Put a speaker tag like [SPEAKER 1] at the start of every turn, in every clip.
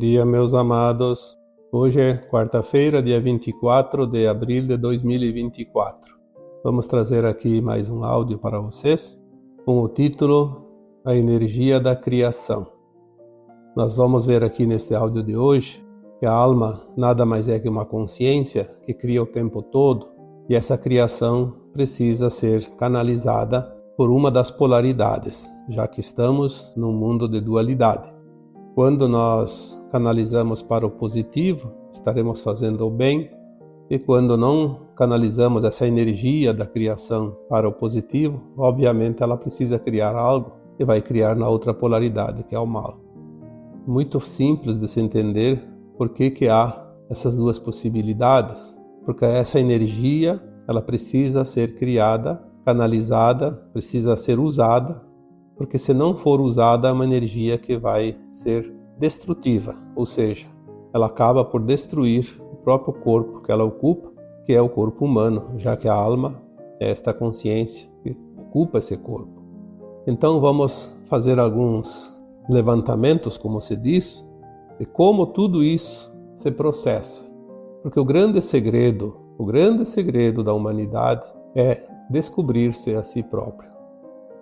[SPEAKER 1] Bom dia, meus amados. Hoje é quarta-feira, dia 24 de abril de 2024. Vamos trazer aqui mais um áudio para vocês com o título A Energia da Criação. Nós vamos ver aqui neste áudio de hoje que a alma nada mais é que uma consciência que cria o tempo todo e essa criação precisa ser canalizada por uma das polaridades, já que estamos num mundo de dualidade. Quando nós canalizamos para o positivo, estaremos fazendo o bem, e quando não canalizamos essa energia da criação para o positivo, obviamente ela precisa criar algo e vai criar na outra polaridade, que é o mal. Muito simples de se entender por que há essas duas possibilidades, porque essa energia ela precisa ser criada, canalizada, precisa ser usada, porque se não for usada é uma energia que vai ser destrutiva, ou seja, ela acaba por destruir o próprio corpo que ela ocupa, que é o corpo humano, já que a alma é esta consciência que ocupa esse corpo. Então vamos fazer alguns levantamentos, como se diz, de como tudo isso se processa. Porque o grande segredo da humanidade é descobrir-se a si próprio.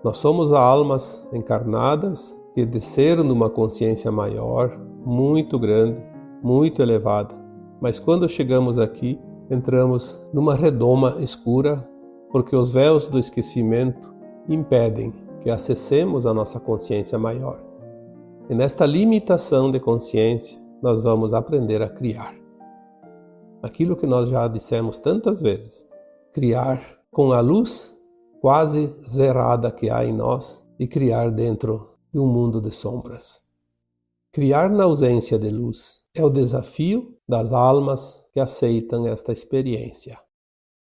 [SPEAKER 1] Nós somos almas encarnadas que desceram numa consciência maior, muito grande, muito elevada. Mas quando chegamos aqui, entramos numa redoma escura, porque os véus do esquecimento impedem que acessemos a nossa consciência maior. E nesta limitação de consciência, nós vamos aprender a criar. Aquilo que nós já dissemos tantas vezes, criar com a luz quase zerada que há em nós e criar dentro de um mundo de sombras. Criar na ausência de luz é o desafio das almas que aceitam esta experiência.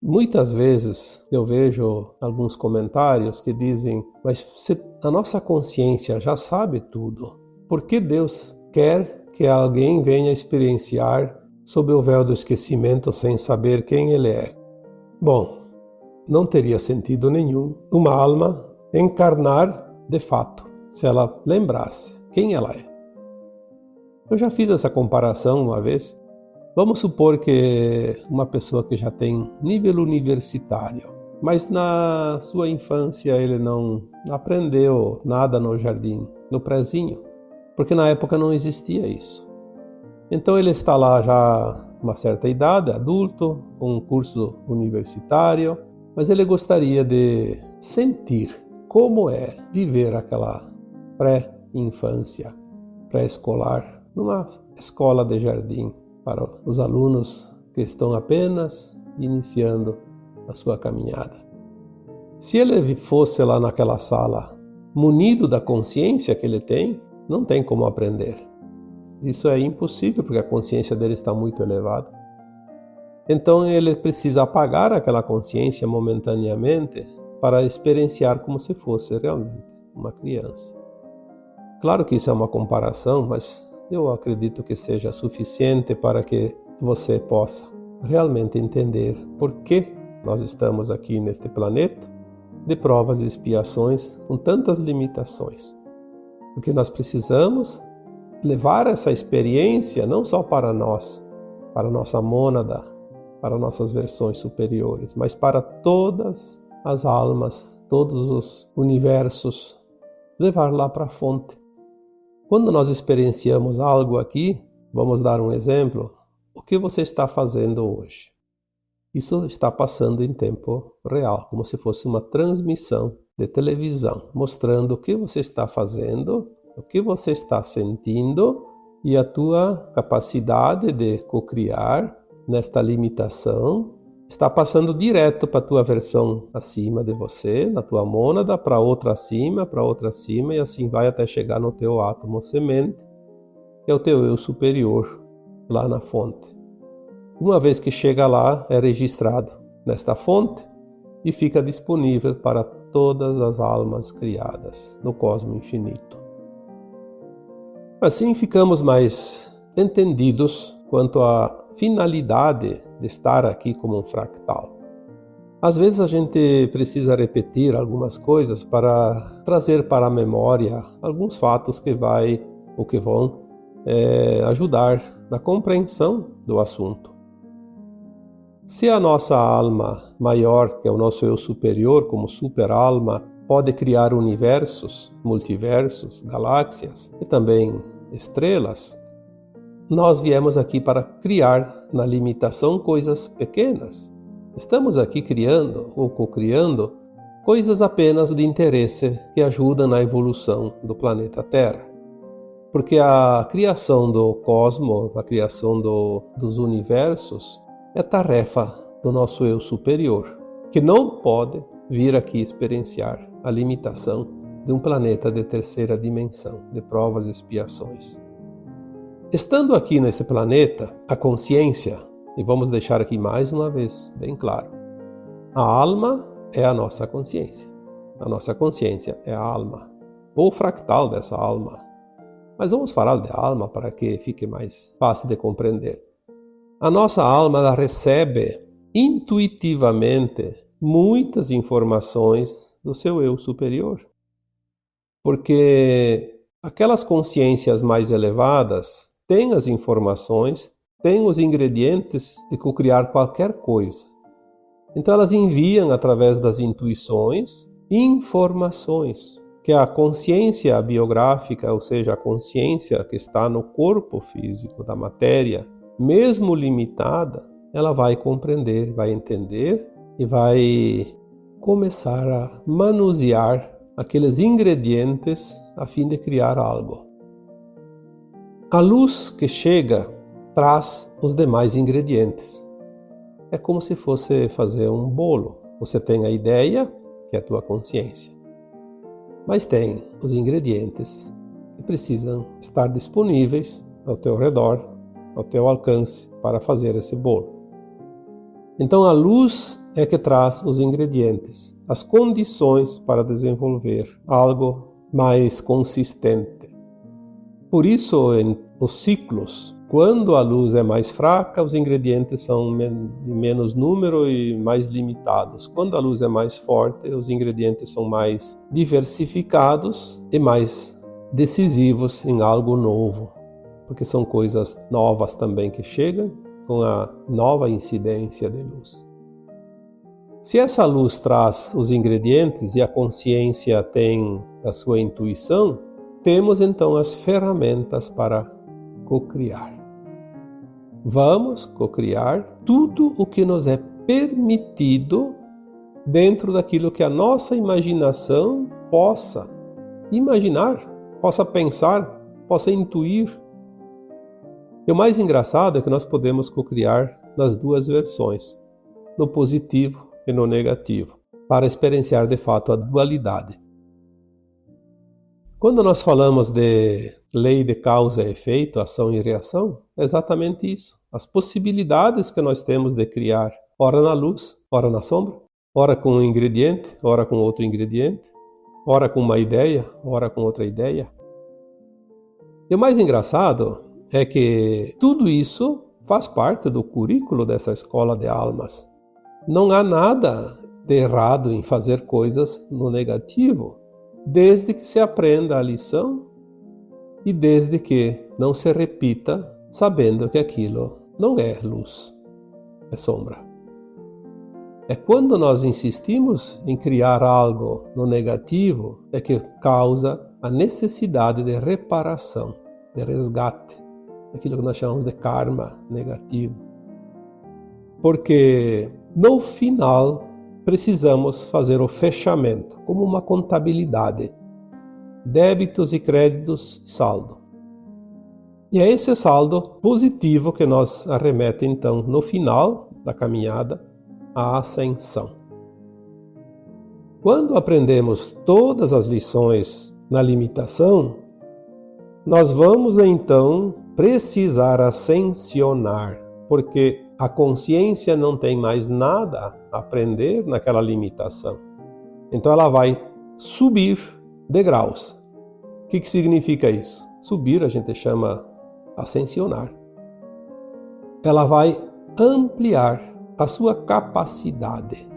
[SPEAKER 1] Muitas vezes eu vejo alguns comentários que dizem: mas se a nossa consciência já sabe tudo, por que Deus quer que alguém venha experienciar sob o véu do esquecimento sem saber quem Ele é? Bom, não teria sentido nenhum uma alma encarnar de fato, se ela lembrasse quem ela é. Eu já fiz essa comparação uma vez. Vamos supor que uma pessoa que já tem nível universitário, mas na sua infância ele não aprendeu nada no jardim, no prezinho, porque na época não existia isso. Então ele está lá já uma certa idade, adulto, com um curso universitário, mas ele gostaria de sentir como é viver aquela pré-infância, pré-escolar, numa escola de jardim, para os alunos que estão apenas iniciando a sua caminhada. Se ele fosse lá naquela sala, munido da consciência que ele tem, não tem como aprender. Isso é impossível, porque a consciência dele está muito elevada. Então ele precisa apagar aquela consciência momentaneamente para experienciar como se fosse realmente uma criança. Claro que isso é uma comparação, mas eu acredito que seja suficiente para que você possa realmente entender por que nós estamos aqui neste planeta de provas e expiações com tantas limitações. Porque nós precisamos levar essa experiência não só para nós, para a nossa mônada, para nossas versões superiores, mas para todas as almas, todos os universos, levar lá para a fonte. Quando nós experienciamos algo aqui, vamos dar um exemplo, o que você está fazendo hoje? Isso está passando em tempo real, como se fosse uma transmissão de televisão, mostrando o que você está fazendo, o que você está sentindo e a tua capacidade de cocriar nesta limitação está passando direto para a tua versão acima de você, na tua mônada, para outra acima, e assim vai até chegar no teu átomo semente, que é o teu eu superior, lá na fonte. Uma vez que chega lá, é registrado nesta fonte e fica disponível para todas as almas criadas no cosmo infinito. Assim ficamos mais entendidos quanto à finalidade de estar aqui como um fractal. Às vezes a gente precisa repetir algumas coisas para trazer para a memória alguns fatos que vão ajudar na compreensão do assunto. Se a nossa alma maior, que é o nosso eu superior, como super-alma, pode criar universos, multiversos, galáxias e também estrelas, nós viemos aqui para criar na limitação coisas pequenas. Estamos aqui criando ou co-criando coisas apenas de interesse que ajudam na evolução do planeta Terra. Porque a criação do cosmos, a criação dos universos, é tarefa do nosso eu superior, que não pode vir aqui experienciar a limitação de um planeta de terceira dimensão, de provas e expiações. Estando aqui nesse planeta, a consciência, e vamos deixar aqui mais uma vez bem claro, a alma é a nossa consciência. A nossa consciência é a alma, ou o fractal dessa alma. Mas vamos falar de alma para que fique mais fácil de compreender. A nossa alma ela recebe intuitivamente muitas informações do seu eu superior. Porque aquelas consciências mais elevadas têm as informações, têm os ingredientes de co-criar qualquer coisa. Então elas enviam através das intuições informações que a consciência biográfica, ou seja, a consciência que está no corpo físico da matéria, mesmo limitada, ela vai compreender, vai entender e vai começar a manusear aqueles ingredientes a fim de criar algo. A luz que chega traz os demais ingredientes. É como se fosse fazer um bolo. Você tem a ideia, que é a tua consciência, mas tem os ingredientes que precisam estar disponíveis ao teu redor, ao teu alcance para fazer esse bolo. Então a luz é que traz os ingredientes, as condições para desenvolver algo mais consistente. Por isso, em os ciclos, quando a luz é mais fraca, os ingredientes são de menos número e mais limitados. Quando a luz é mais forte, os ingredientes são mais diversificados e mais decisivos em algo novo, porque são coisas novas também que chegam com a nova incidência de luz. Se essa luz traz os ingredientes e a consciência tem a sua intuição, temos então as ferramentas para co-criar. Vamos co-criar tudo o que nos é permitido dentro daquilo que a nossa imaginação possa imaginar, possa pensar, possa intuir. E o mais engraçado é que nós podemos co-criar nas duas versões, no positivo e no negativo, para experienciar de fato a dualidade. Quando nós falamos de lei de causa e efeito, ação e reação, é exatamente isso. As possibilidades que nós temos de criar, ora na luz, ora na sombra, ora com um ingrediente, ora com outro ingrediente, ora com uma ideia, ora com outra ideia. E o mais engraçado é que tudo isso faz parte do currículo dessa escola de almas. Não há nada de errado em fazer coisas no negativo, desde que se aprenda a lição e desde que não se repita sabendo que aquilo não é luz, é sombra. É quando nós insistimos em criar algo no negativo é que causa a necessidade de reparação, de resgate, aquilo que nós chamamos de karma negativo. Porque no final precisamos fazer o fechamento, como uma contabilidade, débitos e créditos, saldo. E é esse saldo positivo que nos arremete então no final da caminhada à ascensão. Quando aprendemos todas as lições na limitação, nós vamos então precisar ascensionar, porque a consciência não tem mais nada a aprender naquela limitação. Então ela vai subir degraus. O que significa isso? Subir a gente chama ascensionar. Ela vai ampliar a sua capacidade.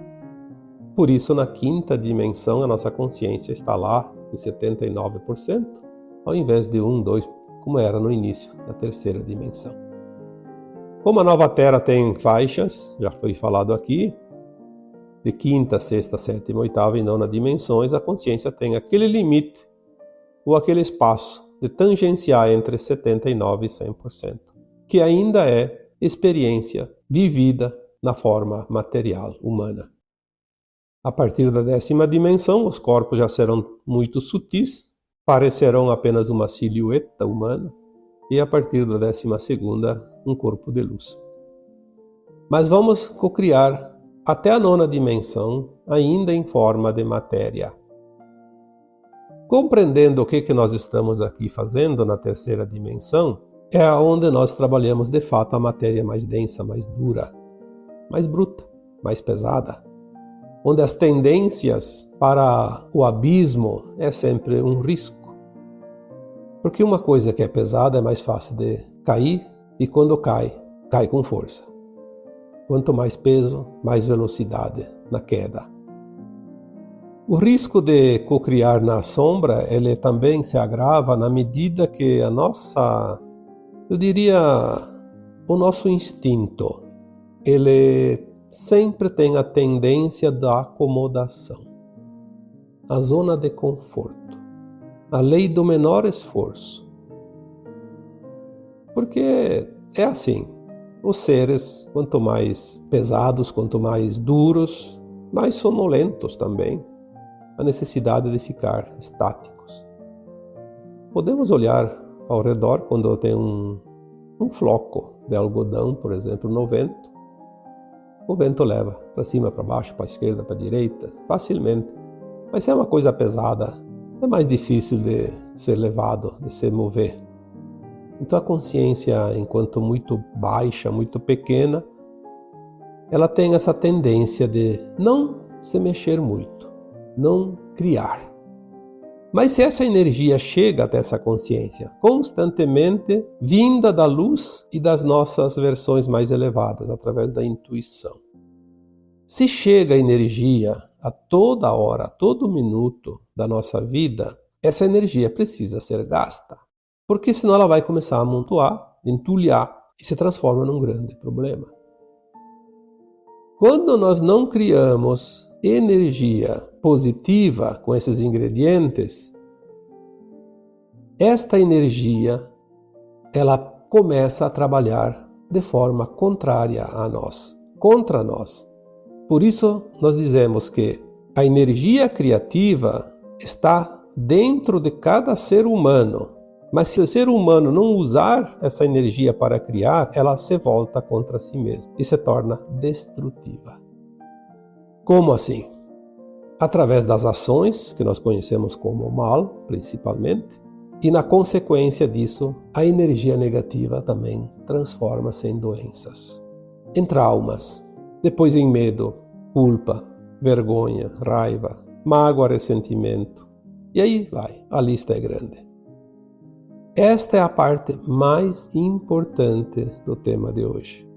[SPEAKER 1] Por isso, na quinta dimensão, a nossa consciência está lá em 79%, ao invés de 1, 2%, como era no início da terceira dimensão. Como a nova Terra tem faixas, já foi falado aqui, de quinta, sexta, sétima, oitava e nona dimensões, a consciência tem aquele limite ou aquele espaço de tangenciar entre 79% e 100%, que ainda é experiência vivida na forma material humana. A partir da 10ª dimensão, os corpos já serão muito sutis, parecerão apenas uma silhueta humana, e a partir da 12ª, um corpo de luz. Mas vamos cocriar até a 9ª dimensão, ainda em forma de matéria. Compreendendo o que nós estamos aqui fazendo na terceira dimensão, é onde nós trabalhamos de fato a matéria mais densa, mais dura, mais bruta, mais pesada, onde as tendências para o abismo é sempre um risco. Porque uma coisa que é pesada é mais fácil de cair, e quando cai, cai com força. Quanto mais peso, mais velocidade na queda. O risco de cocriar na sombra, ele também se agrava na medida que o nosso instinto, ele sempre tem a tendência da acomodação, a zona de conforto, a lei do menor esforço. Porque é assim, os seres, quanto mais pesados, quanto mais duros, mais sonolentos também, a necessidade de ficar estáticos. Podemos olhar ao redor quando tem um floco de algodão, por exemplo, no vento. O vento leva para cima, para baixo, para a esquerda, para a direita, facilmente. Mas se é uma coisa pesada, é mais difícil de ser levado, de se mover. Então a consciência, enquanto muito baixa, muito pequena, ela tem essa tendência de não se mexer muito, não criar. Mas se essa energia chega até essa consciência, constantemente vinda da luz e das nossas versões mais elevadas, através da intuição. Se chega a energia a toda hora, a todo minuto da nossa vida, essa energia precisa ser gasta. Porque senão ela vai começar a amontoar, entulhar e se transforma num grande problema. Quando nós não criamos energia positiva com esses ingredientes, esta energia ela começa a trabalhar de forma contrária a nós, contra nós. Por isso nós dizemos que a energia criativa está dentro de cada ser humano, mas se o ser humano não usar essa energia para criar, ela se volta contra si mesmo e se torna destrutiva. Como assim? Através das ações, que nós conhecemos como mal, principalmente, e na consequência disso, a energia negativa também transforma-se em doenças, em traumas, depois em medo, culpa, vergonha, raiva, mágoa, ressentimento. E aí vai, a lista é grande. Esta é a parte mais importante do tema de hoje.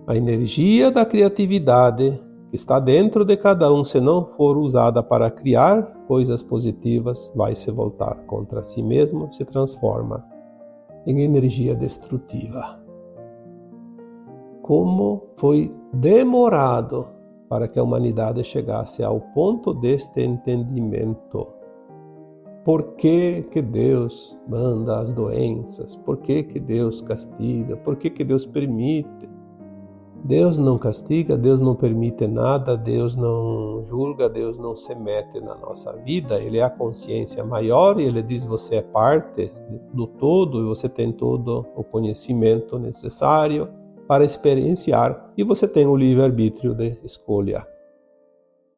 [SPEAKER 1] A energia da criatividade que está dentro de cada um, se não for usada para criar coisas positivas, vai se voltar contra si mesmo, se transforma em energia destrutiva. Como foi demorado para que a humanidade chegasse ao ponto deste entendimento. Por que que Deus manda as doenças? Por que que Deus castiga? Por que que Deus permite? Deus não castiga, Deus não permite nada, Deus não julga, Deus não se mete na nossa vida. Ele é a consciência maior e Ele diz: você é parte do todo e você tem todo o conhecimento necessário para experienciar e você tem o livre-arbítrio de escolha.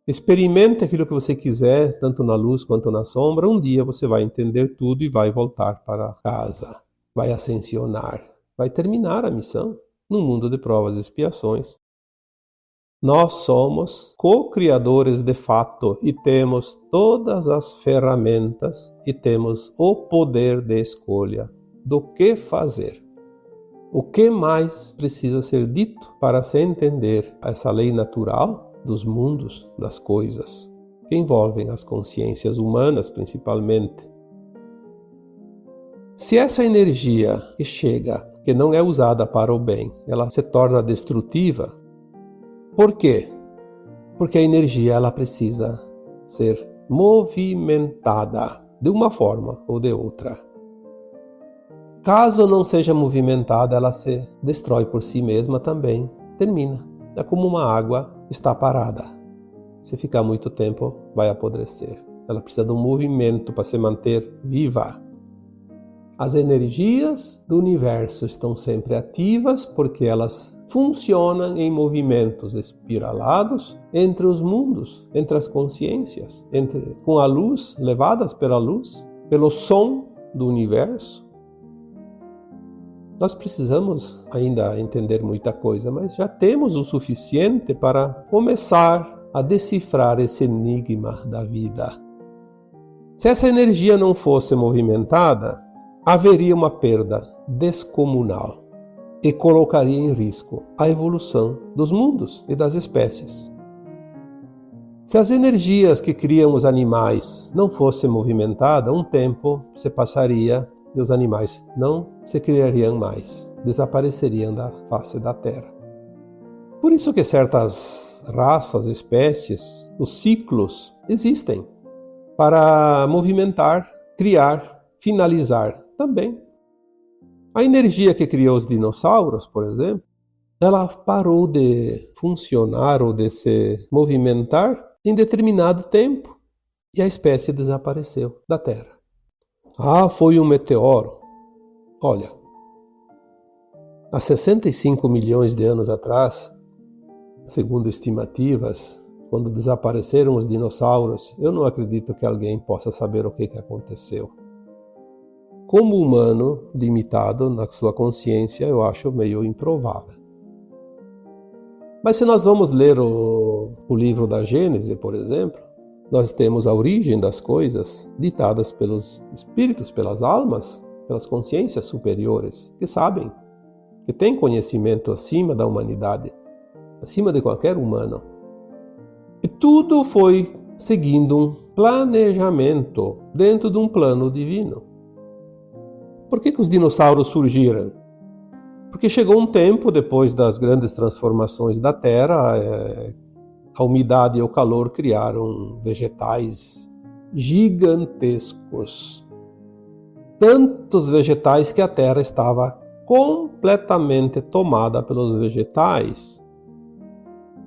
[SPEAKER 1] Experimente aquilo que você quiser, tanto na luz quanto na sombra. Um dia você vai entender tudo e vai voltar para casa. Vai ascensionar, vai terminar a missão no mundo de provas e expiações. Nós somos co-criadores de fato e temos todas as ferramentas e temos o poder de escolha do que fazer. O que mais precisa ser dito para se entender essa lei natural dos mundos, das coisas, que envolvem as consciências humanas principalmente? Se essa energia que chega, que não é usada para o bem, ela se torna destrutiva, por quê? Porque a energia ela precisa ser movimentada de uma forma ou de outra. Caso não seja movimentada, ela se destrói por si mesma também, termina. É como uma água está parada. Se ficar muito tempo, vai apodrecer. Ela precisa de um movimento para se manter viva. As energias do universo estão sempre ativas porque elas funcionam em movimentos espiralados entre os mundos, entre as consciências, com a luz, levadas pela luz, pelo som do universo. Nós precisamos ainda entender muita coisa, mas já temos o suficiente para começar a decifrar esse enigma da vida. Se essa energia não fosse movimentada, haveria uma perda descomunal e colocaria em risco a evolução dos mundos e das espécies. Se as energias que criam os animais não fossem movimentadas, um tempo se passaria e os animais não se criariam mais, desapareceriam da face da Terra. Por isso que certas raças, espécies, os ciclos existem para movimentar, criar, finalizar também. A energia que criou os dinossauros, por exemplo, ela parou de funcionar ou de se movimentar em determinado tempo e a espécie desapareceu da Terra. Ah, foi um meteoro. Olha, há 65 milhões de anos atrás, segundo estimativas, quando desapareceram os dinossauros, eu não acredito que alguém possa saber o que aconteceu. Como humano limitado na sua consciência, eu acho meio improvável. Mas se nós vamos ler o livro da Gênese, por exemplo, nós temos a origem das coisas ditadas pelos espíritos, pelas almas, pelas consciências superiores, que sabem, que têm conhecimento acima da humanidade, acima de qualquer humano. E tudo foi seguindo um planejamento dentro de um plano divino. Por que os dinossauros surgiram? Porque chegou um tempo, depois das grandes transformações da Terra, a umidade e o calor criaram vegetais gigantescos. Tantos vegetais que a Terra estava completamente tomada pelos vegetais.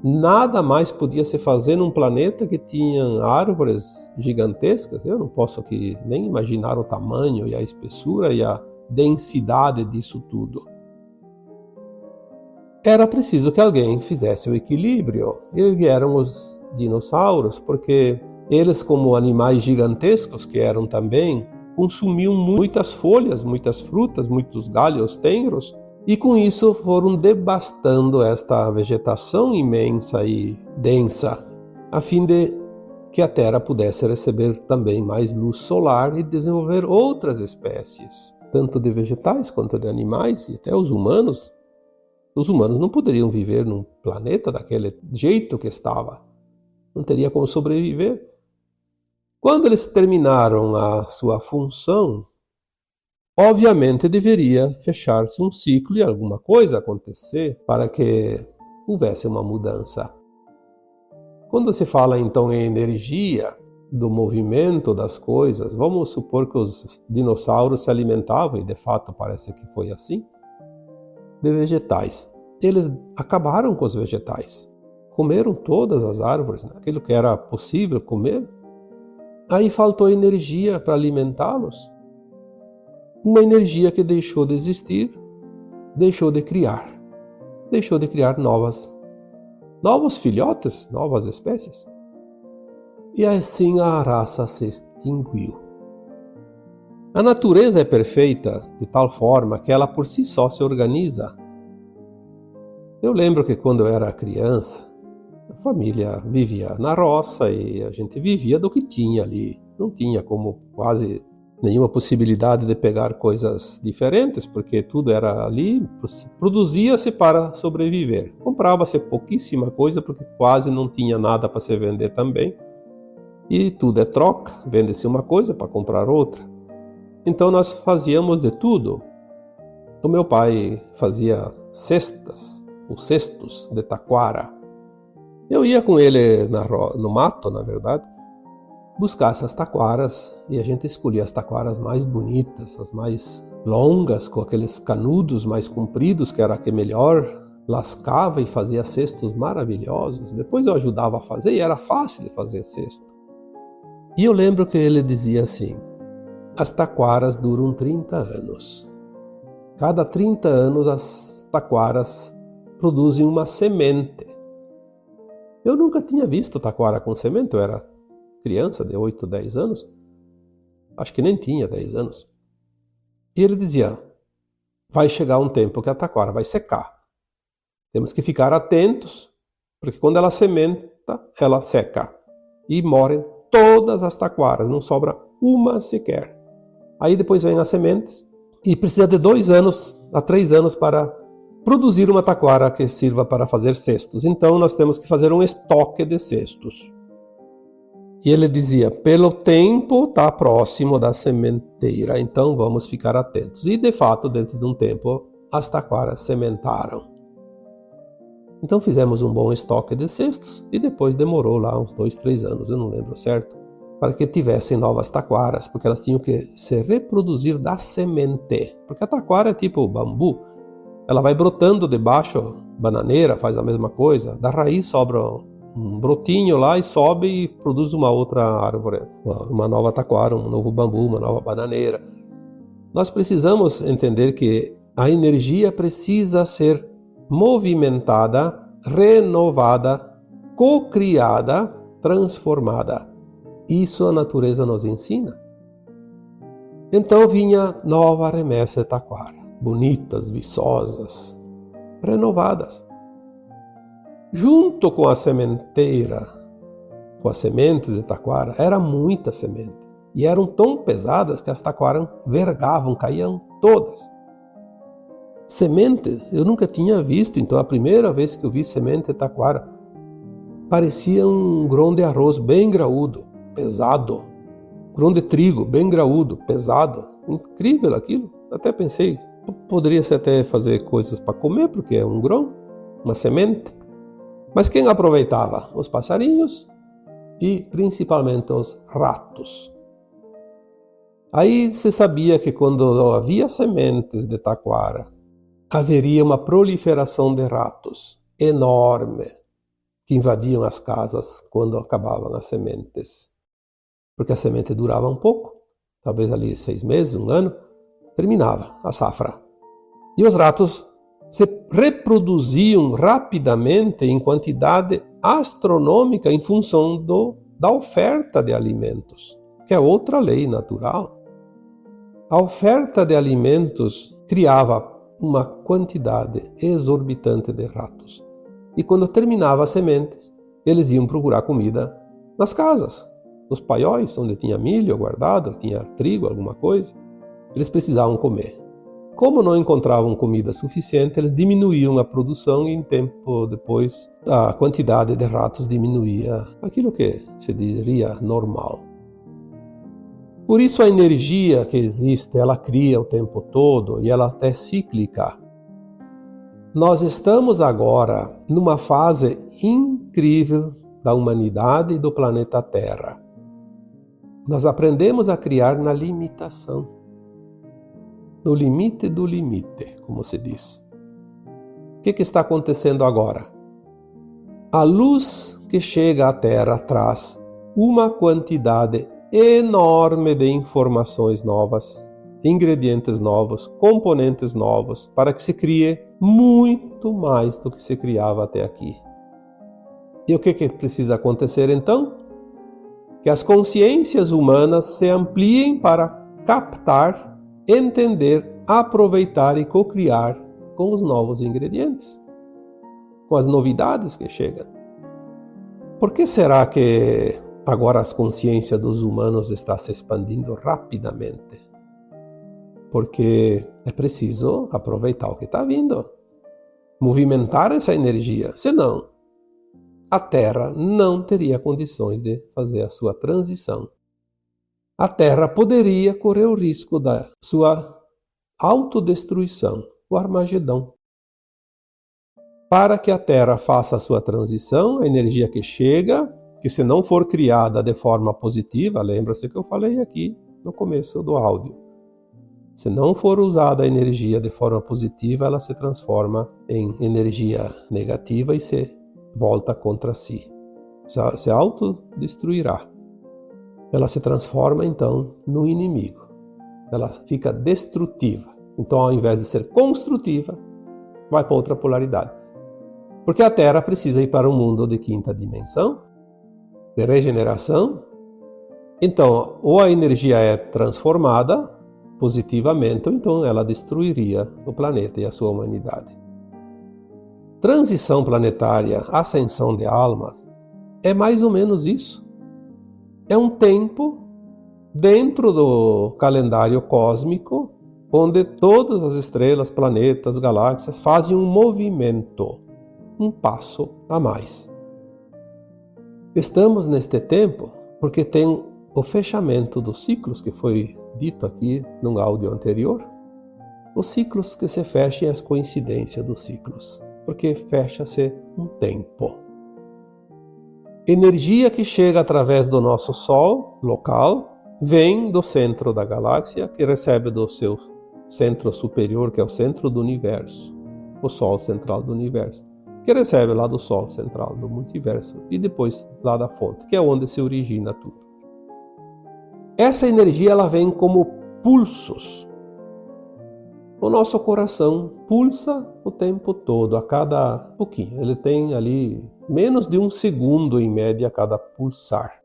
[SPEAKER 1] Nada mais podia se fazer num planeta que tinha árvores gigantescas. Eu não posso aqui nem imaginar o tamanho e a espessura e a densidade disso tudo. Era preciso que alguém fizesse o equilíbrio. E vieram os dinossauros, porque eles, como animais gigantescos que eram também, consumiam muitas folhas, muitas frutas, muitos galhos tenros, e com isso foram devastando esta vegetação imensa e densa, a fim de que a Terra pudesse receber também mais luz solar e desenvolver outras espécies, tanto de vegetais quanto de animais e até os humanos. Os humanos não poderiam viver num planeta daquele jeito que estava. Não teria como sobreviver. Quando eles terminaram a sua função, obviamente deveria fechar-se um ciclo e alguma coisa acontecer para que houvesse uma mudança. Quando se fala então em energia, do movimento das coisas, vamos supor que os dinossauros se alimentavam, e de fato parece que foi assim, de vegetais. Eles acabaram com os vegetais. Comeram todas as árvores, né? Aquilo que era possível comer. Aí faltou energia para alimentá-los. Uma energia que deixou de existir, deixou de criar novos filhotes, novas espécies. E assim a raça se extinguiu. A natureza é perfeita de tal forma que ela por si só se organiza. Eu lembro que quando eu era criança, a família vivia na roça e a gente vivia do que tinha ali. Não tinha como quase nenhuma possibilidade de pegar coisas diferentes, porque tudo era ali, produzia-se para sobreviver. Comprava-se pouquíssima coisa, porque quase não tinha nada para se vender também. E tudo é troca, vende-se uma coisa para comprar outra. Então nós fazíamos de tudo. O meu pai fazia cestas, ou cestos de taquara. Eu ia com ele no mato, na verdade, buscar essas taquaras, e a gente escolhia as taquaras mais bonitas, as mais longas, com aqueles canudos mais compridos, que era a que melhor lascava e fazia cestos maravilhosos. Depois eu ajudava a fazer e era fácil de fazer cesto. E eu lembro que ele dizia assim: as taquaras duram 30 anos. Cada 30 anos as taquaras produzem uma semente. Eu nunca tinha visto taquara com semente, eu era criança de 8, 10 anos. Acho que nem tinha 10 anos. E ele dizia: vai chegar um tempo que a taquara vai secar. Temos que ficar atentos, porque quando ela sementa, ela seca. E morrem todas as taquaras, não sobra uma sequer. Aí depois vem as sementes, e precisa de 2 anos a 3 anos para produzir uma taquara que sirva para fazer cestos. Então nós temos que fazer um estoque de cestos. E ele dizia: pelo tempo está próximo da sementeira, então vamos ficar atentos. E de fato, dentro de um tempo, as taquaras sementaram. Então fizemos um bom estoque de cestos e depois demorou lá uns 2, 3 anos, eu não lembro certo, para que tivessem novas taquaras, porque elas tinham que se reproduzir da semente. Porque a taquara é tipo bambu, ela vai brotando debaixo, bananeira faz a mesma coisa, da raiz sobra um brotinho lá e sobe e produz uma outra árvore, uma nova taquara, um novo bambu, uma nova bananeira. Nós precisamos entender que a energia precisa ser movimentada, renovada, cocriada, transformada. Isso a natureza nos ensina. Então vinha nova remessa de taquara, bonitas, viçosas, renovadas. Junto com a sementeira, com as sementes de taquara, era muita semente. E eram tão pesadas que as taquaras vergavam, caíam todas. Semente, eu nunca tinha visto, então a primeira vez que eu vi semente de taquara, parecia um grão de arroz bem graúdo, pesado. Grão de trigo, bem graúdo, pesado. Incrível aquilo. Até pensei, poderia-se até fazer coisas para comer, porque é um grão, uma semente. Mas quem aproveitava? Os passarinhos e principalmente os ratos. Aí se sabia que quando havia sementes de taquara, haveria uma proliferação de ratos enorme que invadiam as casas quando acabavam as sementes. Porque a semente durava um pouco, talvez ali 6 meses, 1 ano, terminava a safra. E os ratos se reproduziam rapidamente em quantidade astronômica em função da oferta de alimentos, que é outra lei natural. A oferta de alimentos criava uma quantidade exorbitante de ratos. E quando terminava as sementes, eles iam procurar comida nas casas, nos paióis, onde tinha milho guardado, tinha trigo, alguma coisa. Eles precisavam comer. Como não encontravam comida suficiente, eles diminuíam a produção e em tempo depois a quantidade de ratos diminuía, aquilo que se diria normal. Por isso a energia que existe, ela cria o tempo todo e ela é cíclica. Nós estamos agora numa fase incrível da humanidade e do planeta Terra. Nós aprendemos a criar na limitação, no limite do limite, como se diz. O que está acontecendo agora? A luz que chega à Terra traz uma quantidade enorme de informações novas, ingredientes novos, componentes novos, para que se crie muito mais do que se criava até aqui. E o que precisa acontecer então? Que as consciências humanas se ampliem para captar, entender, aproveitar e cocriar com os novos ingredientes, com as novidades que chegam. Por que será que agora a consciência dos humanos está se expandindo rapidamente? Porque é preciso aproveitar o que está vindo, movimentar essa energia, senão a Terra não teria condições de fazer a sua transição. a Terra poderia correr o risco da sua autodestruição, o Armagedão. Para que a Terra faça a sua transição, a energia que chega, que se não for criada de forma positiva, lembra-se que eu falei aqui no começo do áudio, se não for usada a energia de forma positiva, ela se transforma em energia negativa e se volta contra si. Se autodestruirá. Ela se transforma, então, no inimigo. Ela fica destrutiva. Então, ao invés de ser construtiva, vai para outra polaridade. Porque a Terra precisa ir para um mundo de quinta dimensão, de regeneração. Então, ou a energia é transformada positivamente, ou então ela destruiria o planeta e a sua humanidade. Transição planetária, ascensão de almas, é mais ou menos isso. É um tempo dentro do calendário cósmico, onde todas as estrelas, planetas, galáxias fazem um movimento, um passo a mais. Estamos neste tempo porque tem o fechamento dos ciclos, que foi dito aqui num áudio anterior. Os ciclos que se fechem, as coincidências dos ciclos, porque fecha-se um tempo. Energia que chega através do nosso Sol local, vem do centro da galáxia, que recebe do seu centro superior, que é o centro do universo, o Sol central do universo, que recebe lá do Sol central do multiverso, e depois lá da fonte, que é onde se origina tudo. Essa energia ela vem como pulsos. O nosso coração pulsa o tempo todo, a cada pouquinho. Ele tem ali menos de 1 segundo em média a cada pulsar.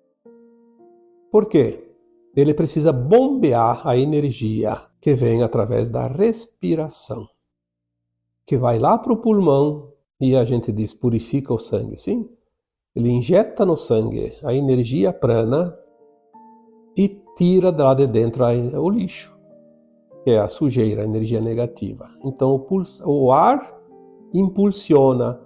[SPEAKER 1] Por quê? Ele precisa bombear a energia que vem através da respiração, que vai lá para o pulmão e a gente diz purifica o sangue, sim? Ele injeta no sangue a energia prana e tira lá de dentro o lixo, que é a sujeira, a energia negativa. Então o ar impulsiona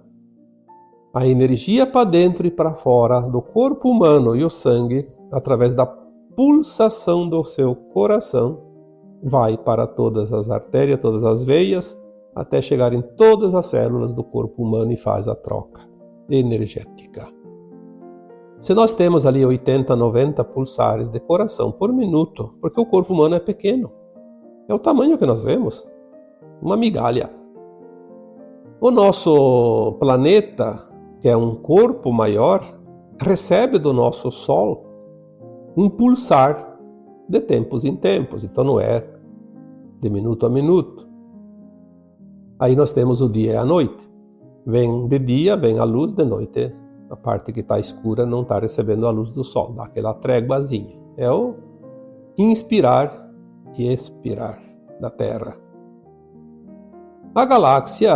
[SPEAKER 1] a energia para dentro e para fora do corpo humano, e o sangue, através da pulsação do seu coração, vai para todas as artérias, todas as veias, até chegar em todas as células do corpo humano e faz a troca energética. Se nós temos ali 80, 90 pulsares de coração por minuto, porque o corpo humano é pequeno, é o tamanho que nós vemos, uma migalha. O nosso planeta, que é um corpo maior, recebe do nosso Sol um pulsar de tempos em tempos, então não é de minuto a minuto. Aí nós temos o dia e a noite. Vem de dia, vem a luz, de noite a parte que está escura não está recebendo a luz do Sol, dá aquela tréguazinha. É o inspirar e expirar da Terra. A galáxia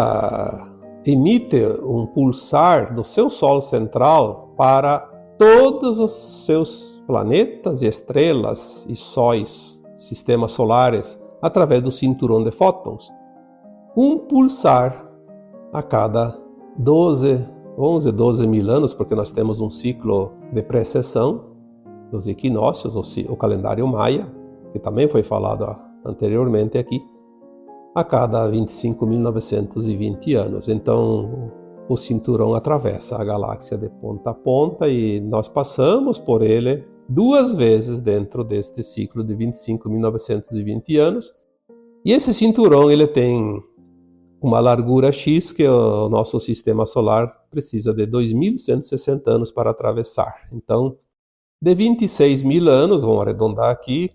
[SPEAKER 1] emite um pulsar do seu Sol central para todos os seus planetas e estrelas e sóis, sistemas solares, através do cinturão de fótons. Um pulsar a cada 11, 12 mil anos, porque nós temos um ciclo de precessão dos equinócios, o calendário maia, que também foi falado anteriormente aqui, a cada 25.920 anos. Então, o cinturão atravessa a galáxia de ponta a ponta e nós passamos por ele 2 vezes dentro deste ciclo de 25.920 anos. E esse cinturão ele tem uma largura X que o nosso sistema solar precisa de 2.160 anos para atravessar. Então, de 26 mil anos, vamos arredondar aqui,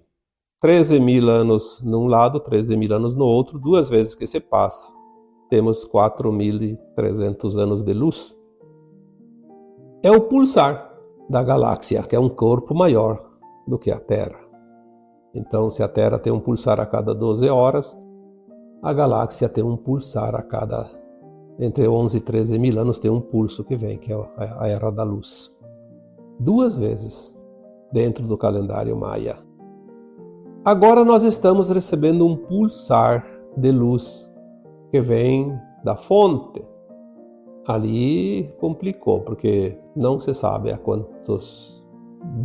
[SPEAKER 1] 13 mil anos num lado, 13 mil anos no outro, 2 vezes que se passa. Temos 4.300 anos de luz. É o pulsar da galáxia, que é um corpo maior do que a Terra. Então, se a Terra tem um pulsar a cada 12 horas, a galáxia tem um pulsar a cada, entre 11 e 13 mil anos, tem um pulso que vem, que é a Era da Luz. 2 vezes dentro do calendário maia. Agora nós estamos recebendo um pulsar de luz que vem da fonte. Ali complicou, porque não se sabe há quantos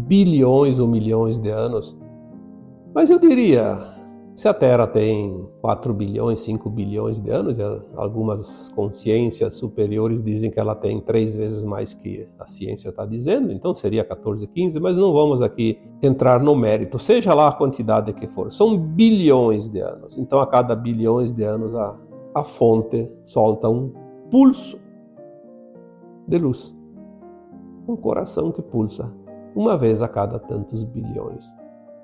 [SPEAKER 1] bilhões ou milhões de anos Mas eu diria, se a Terra tem 4 bilhões, 5 bilhões de anos, e algumas consciências superiores dizem que ela tem 3 vezes mais que a ciência está dizendo, então seria 14, 15, mas não vamos aqui entrar no mérito, seja lá a quantidade que for. São bilhões de anos, então a cada bilhões de anos a fonte solta um pulso de luz, um coração que pulsa uma vez a cada tantos bilhões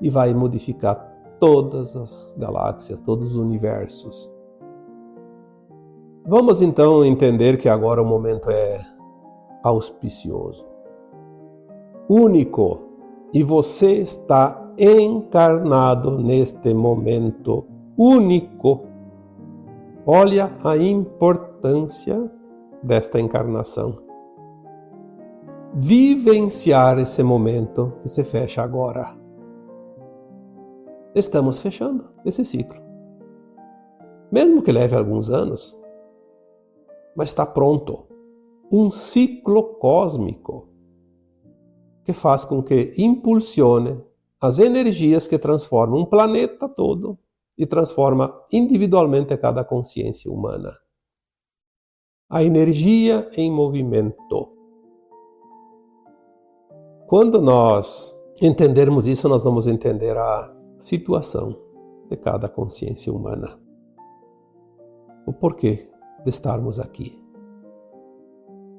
[SPEAKER 1] e vai modificar todas as galáxias, todos os universos. Vamos então entender que agora o momento é auspicioso, único, e você está encarnado neste momento único. Olha a importância desta encarnação. Vivenciar esse momento que se fecha agora. Estamos fechando esse ciclo. Mesmo que leve alguns anos, mas está pronto. Um ciclo cósmico que faz com que impulsione as energias que transformam um planeta todo e transforma individualmente cada consciência humana. A energia em movimento. Quando nós entendermos isso, nós vamos entender a situação de cada consciência humana. O porquê de estarmos aqui.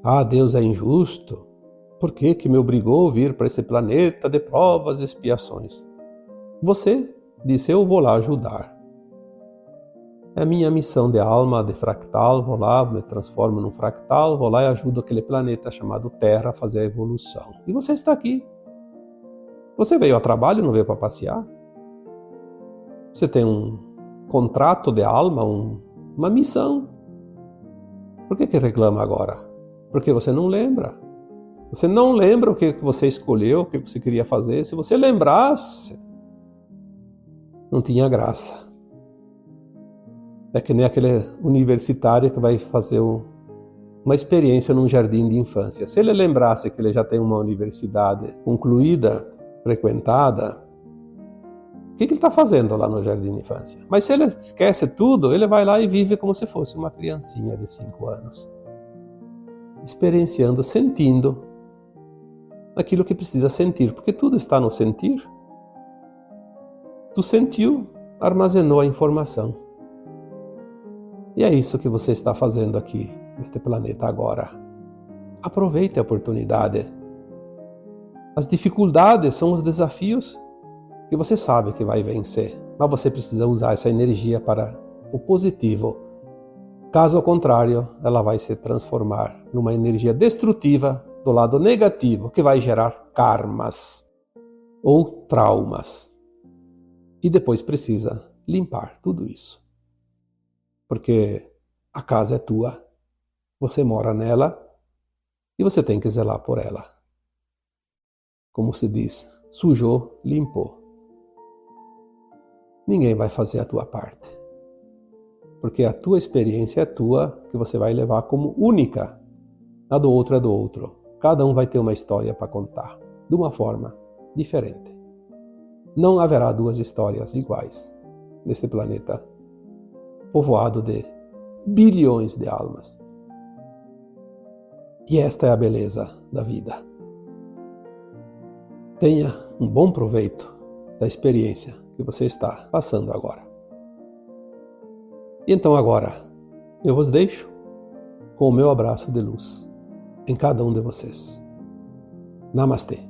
[SPEAKER 1] Ah, Deus é injusto. Por que me obrigou a vir para esse planeta de provas e expiações? Você disse, eu vou lá ajudar. É a minha missão de alma, de fractal, vou lá, me transformo num fractal, vou lá e ajudo aquele planeta chamado Terra a fazer a evolução. E você está aqui. Você veio a trabalho, não veio para passear? Você tem um contrato de alma, uma missão. Por que reclama agora? Porque você não lembra. Você não lembra o que você escolheu, o que você queria fazer. Se você lembrasse, não tinha graça. É que nem aquele universitário que vai fazer uma experiência num jardim de infância. Se ele lembrasse que ele já tem uma universidade concluída, frequentada, o que ele está fazendo lá no jardim de infância? Mas se ele esquece tudo, ele vai lá e vive como se fosse uma criancinha de 5 anos. Experienciando, sentindo aquilo que precisa sentir, porque tudo está no sentir. Tu sentiu, armazenou a informação. E é isso que você está fazendo aqui, neste planeta agora. Aproveite a oportunidade. As dificuldades são os desafios que você sabe que vai vencer, mas você precisa usar essa energia para o positivo. Caso contrário, ela vai se transformar numa energia destrutiva do lado negativo, que vai gerar karmas ou traumas. E depois precisa limpar tudo isso. Porque a casa é tua, você mora nela e você tem que zelar por ela. Como se diz, sujou, limpou. Ninguém vai fazer a tua parte. Porque a tua experiência é tua, que você vai levar como única. A do outro é do outro. Cada um vai ter uma história para contar, de uma forma diferente. Não haverá duas histórias iguais nesse planeta povoado de bilhões de almas. E esta é a beleza da vida. Tenha um bom proveito da experiência que você está passando agora. E então agora, eu vos deixo com o meu abraço de luz em cada um de vocês. Namastê.